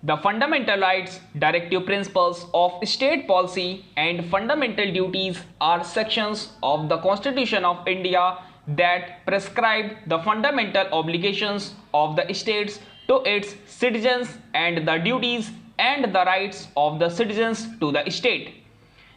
The fundamental rights, directive principles of state policy and fundamental duties are sections of the Constitution of India that prescribe the fundamental obligations of the states to its citizens and the duties and the rights of the citizens to the state.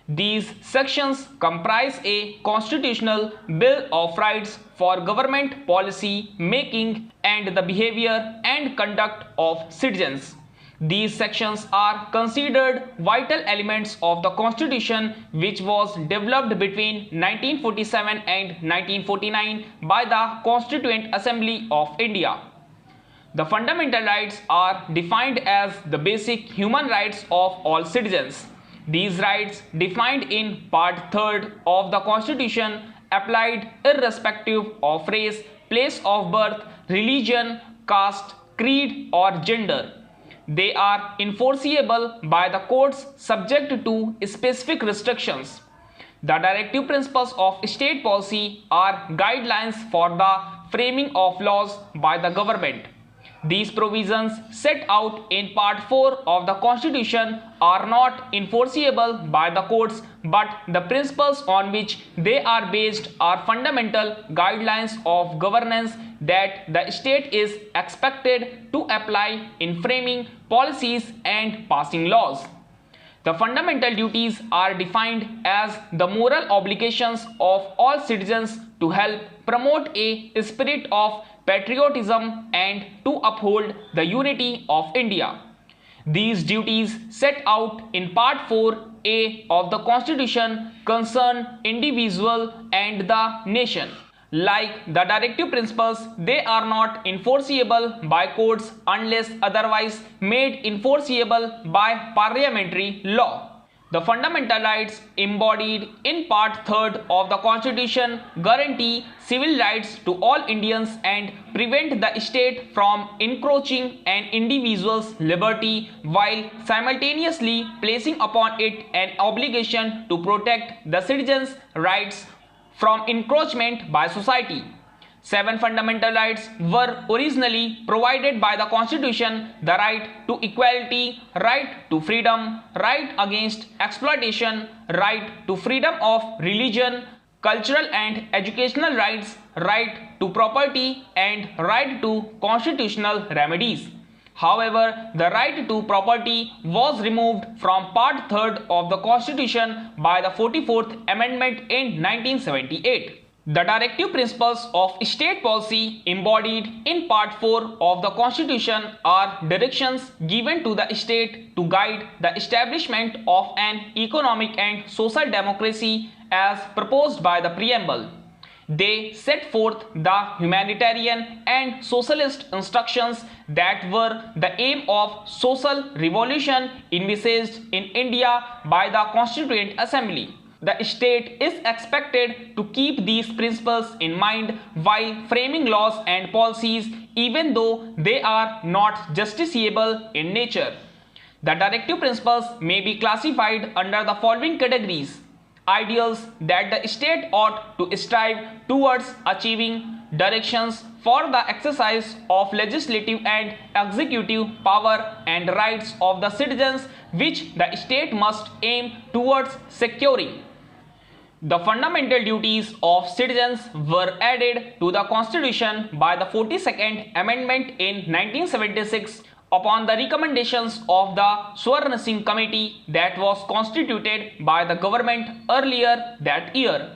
These sections comprise a constitutional bill of rights for government policy making and the behavior and conduct of citizens. These sections are considered vital elements of the Constitution, which was developed between 1947 and 1949 by the Constituent Assembly of India. The fundamental rights are defined as the basic human rights of all citizens. These rights, defined in Part 3 of the Constitution, applied irrespective of race, place of birth, religion, caste, creed, or gender. They are enforceable by the courts subject to specific restrictions. The directive principles of state policy are guidelines for the framing of laws by the government. These provisions set out in Part 4 of the Constitution are not enforceable by the courts, but the principles on which they are based are fundamental guidelines of governance that the state is expected to apply in framing policies and passing laws. The fundamental duties are defined as the moral obligations of all citizens to help promote a spirit of patriotism and to uphold the unity of India. These duties set out in Part 4A of the Constitution concern individual and the nation. Like the directive principles, they are not enforceable by courts unless otherwise made enforceable by parliamentary law. The fundamental rights embodied in Part 3 of the Constitution guarantee civil rights to all Indians and prevent the state from encroaching an individual's liberty while simultaneously placing upon it an obligation to protect the citizens' rights from encroachment by society. 7 fundamental rights were originally provided by the Constitution: the right to equality, right to freedom, right against exploitation, right to freedom of religion, cultural and educational rights, right to property, and right to constitutional remedies. However, the right to property was removed from Part 3 of the Constitution by the 44th Amendment in 1978. The directive principles of state policy embodied in Part 4 of the Constitution are directions given to the state to guide the establishment of an economic and social democracy as proposed by the preamble. They set forth the humanitarian and socialist instructions that were the aim of social revolution envisaged in India by the Constituent Assembly. The state is expected to keep these principles in mind while framing laws and policies, even though they are not justiciable in nature. The directive principles may be classified under the following categories: ideals that the state ought to strive towards achieving, directions for the exercise of legislative and executive power and rights of the citizens which the state must aim towards securing. The fundamental duties of citizens were added to the Constitution by the 42nd Amendment in 1976 upon the recommendations of the Swarna Singh Committee that was constituted by the government earlier that year.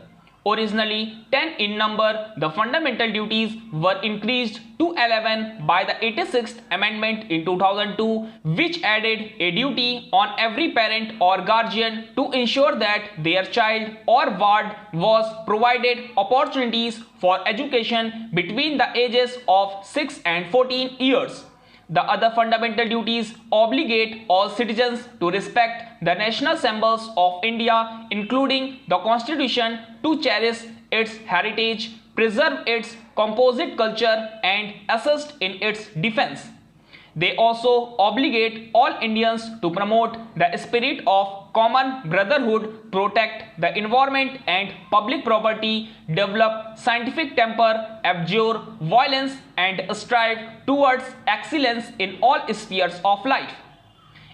Originally 10 in number, the fundamental duties were increased to 11 by the 86th Amendment in 2002, which added a duty on every parent or guardian to ensure that their child or ward was provided opportunities for education between the ages of 6 and 14 years. The other fundamental duties obligate all citizens to respect the national symbols of India, including the Constitution, to cherish its heritage, preserve its composite culture, and assist in its defense. They also obligate all Indians to promote the spirit of common brotherhood, protect the environment and public property, develop scientific temper, abjure violence, and strive towards excellence in all spheres of life.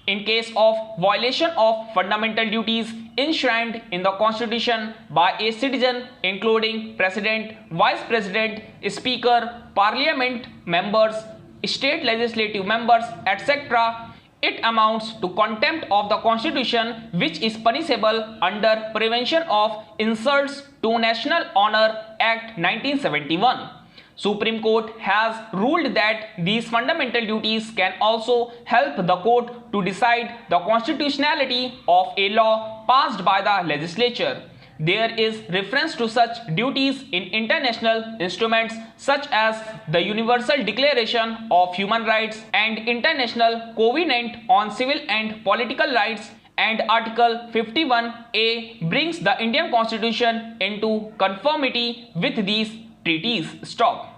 In case of violation of fundamental duties enshrined in the Constitution by a citizen, including President, Vice President, Speaker, Parliament members, state legislative members, etc., it amounts to contempt of the Constitution, which is punishable under Prevention of Insults to National Honor Act 1971. Supreme Court has ruled that these fundamental duties can also help the court to decide the constitutionality of a law passed by the legislature. There is reference to such duties in international instruments such as the Universal Declaration of Human Rights and International Covenant on Civil and Political Rights, and Article 51A brings the Indian Constitution into conformity with these treaties. Stop.